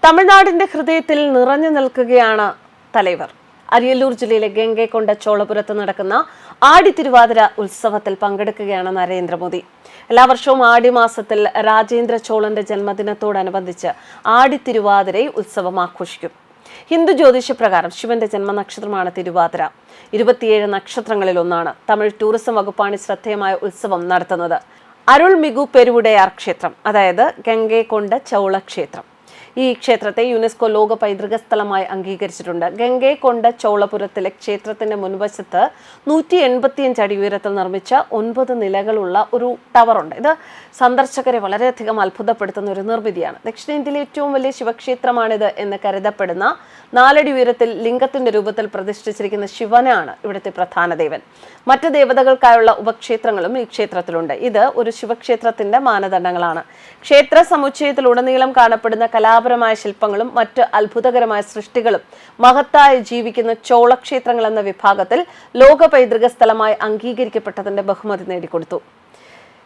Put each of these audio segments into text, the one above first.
തമിഴ്നാടിന്റെ ഹൃദയത്തിൽ നിറഞ്ഞു നിൽക്കുകയാണ് തലൈവർ. അരിയല്ലൂർ ജില്ലയിലെ ഗംഗൈകൊണ്ട ചോളപുരത്ത് നടക്കുന്ന ആടി തിരുവാതിര ഉത്സവത്തിൽ പങ്കെടുക്കുകയാണ് നരേന്ദ്രമോദി. എല്ലാ വർഷവും ആടി മാസത്തിൽ രാജേന്ദ്ര ചോളന്റെ ജന്മദിനത്തോടനുബന്ധിച്ച് ആടി തിരുവാതിര ഉത്സവം ആഘോഷിക്കും. ഹിന്ദു ജ്യോതിഷപ്രകാരം ശിവന്റെ ജന്മനക്ഷത്രമാണ് തിരുവാതിര. 27 നക്ഷത്രങ്ങളിൽ ഒന്നാണ്. തമിഴ് ടൂറിസം വകുപ്പാണ് ശ്രദ്ധേയമായ ഉത്സവം നടത്തുന്നത്. അരുൾമിഗു പെരുവുടയാർ ക്ഷേത്രം, അതായത് ഗംഗൈകൊണ്ട ചോള ക്ഷേത്രം. ഈ ക്ഷേത്രത്തെ യുനെസ്കോ ലോക പൈതൃക സ്ഥലമായി അംഗീകരിച്ചിട്ടുണ്ട്. ഗംഗൈകൊണ്ട ചോളപുരത്തിലെ ക്ഷേത്രത്തിന്റെ മുൻവശത്ത് 185 അടി ഉയരത്തിൽ നിർമ്മിച്ച 9 നിലകളുള്ള ഒരു ടവറുണ്ട്. ഇത് സന്ദർശകരെ വളരെയധികം അത്ഭുതപ്പെടുത്തുന്ന ഒരു നിർമ്മിതിയാണ്. ദക്ഷിണേന്ത്യയിലെ ഏറ്റവും വലിയ ശിവക്ഷേത്രമാണിത് എന്ന് കരുതപ്പെടുന്ന 4 അടി ഉയരത്തിൽ ലിംഗത്തിന്റെ രൂപത്തിൽ പ്രതിഷ്ഠിച്ചിരിക്കുന്ന ശിവനാണ് ഇവിടുത്തെ പ്രധാന ദേവൻ. മറ്റ് ദേവതകൾക്കായുള്ള ഉപക്ഷേത്രങ്ങളും ഈ ക്ഷേത്രത്തിലുണ്ട്. ഇത് ഒരു ശിവക്ഷേത്രത്തിന്റെ മാനദണ്ഡങ്ങളാണ്. ക്ഷേത്ര സമുച്ചയത്തിലുടനീളം കാണപ്പെടുന്ന കലാപരമായ ശില്പങ്ങളും മറ്റ് അത്ഭുതകരമായ സൃഷ്ടികളും മഹത്തായി ജീവിക്കുന്ന ചോളക്ഷേത്രങ്ങൾ എന്ന വിഭാഗത്തിൽ ലോക പൈതൃക സ്ഥലമായി അംഗീകരിക്കപ്പെട്ടതിന്റെ ബഹുമതി നേടിക്കൊടുത്തു.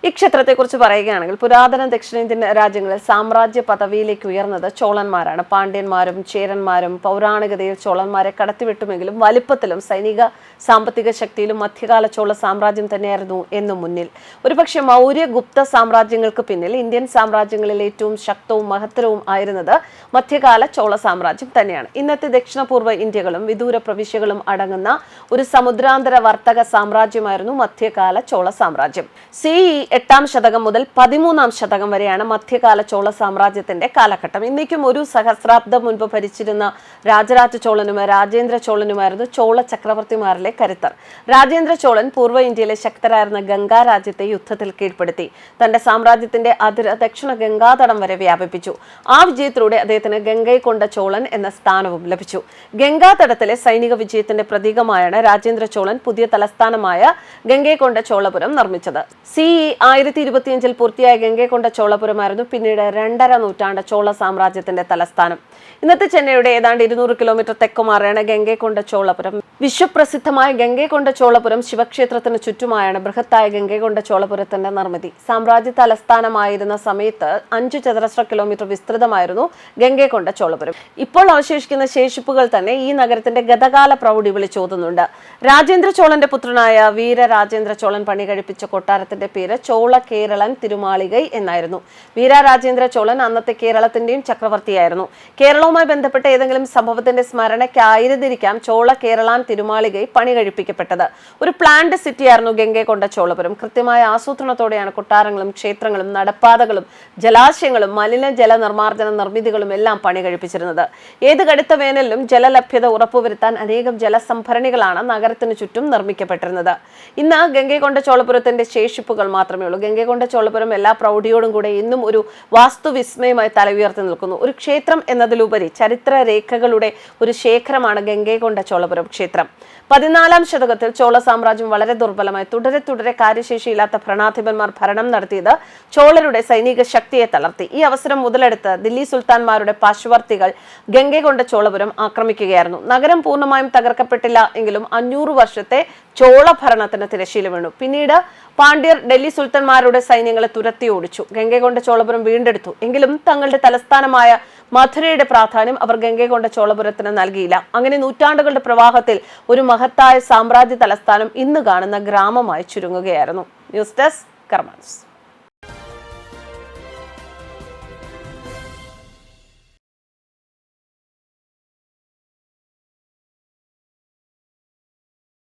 ഈ ക്ഷേത്രത്തെക്കുറിച്ച് പറയുകയാണെങ്കിൽ പുരാതന ദക്ഷിണേന്ത്യൻ രാജ്യങ്ങളിൽ സാമ്രാജ്യ പദവിയിലേക്ക് ഉയർന്നത് ചോളന്മാരാണ്. പാണ്ഡ്യന്മാരും ചേരന്മാരും പൗരാണികതയിൽ ചോളന്മാരെ കടത്തിവിട്ടുമെങ്കിലും വലിപ്പത്തിലും സൈനിക സാമ്പത്തിക ശക്തിയിലും മധ്യകാല ചോള സാമ്രാജ്യം തന്നെയായിരുന്നു എന്നും മുന്നിൽ. ഒരുപക്ഷെ മൗര്യ ഗുപ്ത സാമ്രാജ്യങ്ങൾക്ക് പിന്നിൽ ഇന്ത്യൻ സാമ്രാജ്യങ്ങളിൽ ഏറ്റവും ശക്തവും മഹത്തരവും ആയിരുന്നത് മധ്യകാല ചോള സാമ്രാജ്യം തന്നെയാണ്. ഇന്നത്തെ ദക്ഷിണപൂർവ്വ ഇന്ത്യകളും വിദൂര പ്രവിശ്യകളും അടങ്ങുന്ന ഒരു സമുദ്രാന്തര വർത്തക സാമ്രാജ്യമായിരുന്നു മധ്യകാല ചോള സാമ്രാജ്യം. CE 8-ാം ശതകം മുതൽ 13-ാം ശതകം വരെയാണ് മധ്യകാല ചോള സാമ്രാജ്യത്തിന്റെ കാലഘട്ടം. ഇന്നേക്കും ഒരു സഹസ്രാബ്ദം മുൻപ് ഭരിച്ചിരുന്ന രാജരാജ ചോളനും രാജേന്ദ്ര ചോളനുമായിരുന്നു ചോള ചക്രവർത്തിമാരിലെ കരുത്തർ. രാജേന്ദ്ര ചോളൻ പൂർവ്വ ഇന്ത്യയിലെ ശക്തരായിരുന്ന ഗംഗാ രാജ്യത്തെ യുദ്ധത്തിൽ കീഴ്പ്പെടുത്തി തന്റെ സാമ്രാജ്യത്തിന്റെ അതിര് ദക്ഷിണ ഗംഗാതടം വരെ വ്യാപിപ്പിച്ചു. ആ വിജയത്തിലൂടെ അദ്ദേഹത്തിന് ഗംഗൈകൊണ്ട ചോളൻ എന്ന സ്ഥാനവും ലഭിച്ചു. ഗംഗാതടത്തിലെ സൈനിക വിജയത്തിന്റെ പ്രതീകമായാണ് രാജേന്ദ്ര ചോളൻ പുതിയ തലസ്ഥാനമായ ഗംഗൈകൊണ്ട ചോളപുരം നിർമ്മിച്ചത്. CE 1025 പൂർത്തിയായ ഗംഗൈകൊണ്ട ചോളപുരമായിരുന്നു പിന്നീട് 2.5 നൂറ്റാണ്ട് ചോള സാമ്രാജ്യത്തിന്റെ തലസ്ഥാനം. ഇന്നത്തെ ചെന്നൈയുടെ ഏതാണ്ട് 200 കിലോമീറ്റർ തെക്കുമാറിയാണ് ഗംഗൈകൊണ്ട ചോളപുരം. വിശ്വപ്രസിദ്ധമായ ഗംഗൈകൊണ്ട ചോളപുരം ശിവക്ഷേത്രത്തിന് ചുറ്റുമായാണ് ബൃഹത്തായ ഗംഗൈകൊണ്ട ചോളപുരത്തിന്റെ നിർമ്മിതി. സാമ്രാജ്യ തലസ്ഥാനമായിരുന്ന സമയത്ത് 5 ചതുരശ്ര കിലോമീറ്റർ വിസ്തൃതമായിരുന്നു ഗംഗൈകൊണ്ട ചോളപുരം. ഇപ്പോൾ അവശേഷിക്കുന്ന ശേഷിപ്പുകൾ തന്നെ ഈ നഗരത്തിന്റെ ഗതകാല പ്രൗഢി വിളിച്ചോതുന്നുണ്ട്. രാജേന്ദ്ര ചോളന്റെ പുത്രനായ വീരരാജേന്ദ്ര ചോളൻ പണി കഴിപ്പിച്ച കൊട്ടാരത്തിന്റെ പേര് ചോള കേരളൻ തിരുമാളികൈ എന്നായിരുന്നു. വീരരാജേന്ദ്ര ചോളൻ അന്നത്തെ കേരളത്തിന്റെയും ചക്രവർത്തിയായിരുന്നു. കേരളവുമായി ബന്ധപ്പെട്ട ഏതെങ്കിലും സംഭവത്തിന്റെ സ്മരണയ്ക്കായിരുന്നിരിക്കാം ചോള കേരളാൻ തിരുമാളികൈ പണി കഴിപ്പിക്കപ്പെട്ടത്. ഒരു പ്ലാൻഡ് സിറ്റിയായിരുന്നു ഗംഗൈകൊണ്ട ചോളപുരം. കൃത്യമായ ആസൂത്രണത്തോടെയാണ് കൊട്ടാരങ്ങളും ക്ഷേത്രങ്ങളും നടപ്പാതകളും ജലാശയങ്ങളും മലിനജല നിർമ്മാർജ്ജന നിർമ്മിതികളും എല്ലാം പണി കഴിപ്പിച്ചിരുന്നത്. ഏത് കടുത്ത വേനലിലും ജലലഭ്യത ഉറപ്പുവരുത്താൻ അനേകം ജലസംഭരണികളാണ് നഗരത്തിനു ചുറ്റും നിർമ്മിക്കപ്പെട്ടിരുന്നത്. ഇന്ന് ഗംഗൈകൊണ്ട ചോളപുരത്തിന്റെ ശേഷിപ്പുകൾ മാത്രമേ ഉള്ളൂ. ഗംഗൈകൊണ്ട ചോളപുരം എല്ലാ പ്രൗഢിയോടും കൂടെ ഇന്നും ഒരു വാസ്തുവിസ്മയമായി തല ഉയർത്തി നിൽക്കുന്നു. ഒരു ക്ഷേത്രം എന്നതിലുപരി ചരിത്ര രേഖകളുടെ ഒരു ശേഖരമാണ് ഗംഗൈകൊണ്ട ചോളപുരം ക്ഷേത്രം. 14-ാം ശതകത്തിൽ ചോള സാമ്രാജ്യം വളരെ ദുർബലമായി തുടരെ കാര്യശേഷിയില്ലാത്ത ഭരണാധിപന്മാർ ഭരണം നടത്തിയത് ചോളരുടെ സൈനിക ശക്തിയെ തളർത്തി. ഈ അവസരം മുതലെടുത്ത് ദില്ലി സുൽത്താൻമാരുടെ പാർശ്വവർത്തികൾ ഗംഗൈകൊണ്ട ചോളപുരം ആക്രമിക്കുകയായിരുന്നു. നഗരം പൂർണ്ണമായും തകർക്കപ്പെട്ടില്ല എങ്കിലും 500 വർഷത്തെ ചോള ഭരണത്തിന് തിരശ്ശീല വീണു. പിന്നീട് പാണ്ഡ്യർ ഡൽഹി സുൽത്താൻമാരുടെ സൈന്യങ്ങളെ തുരത്തി ഓടിച്ചു. ഗംഗൈകൊണ്ട ചോളപുരം വീണ്ടെടുത്തു. എങ്കിലും തങ്ങളുടെ തലസ്ഥാനമായ മധുരയുടെ പ്രാധാന്യം അവർ ഗംഗൈകൊണ്ട ചോളപുരത്തിന് നൽകിയില്ല. അങ്ങനെ നൂറ്റാണ്ടുകളുടെ പ്രവാഹത്തിൽ ഒരു മഹത്തായ സാമ്രാജ്യ തലസ്ഥാനം ഇന്ന് കാണുന്ന ഗ്രാമമായി ചുരുങ്ങുകയായിരുന്നു. News desk കർമാൻസ്.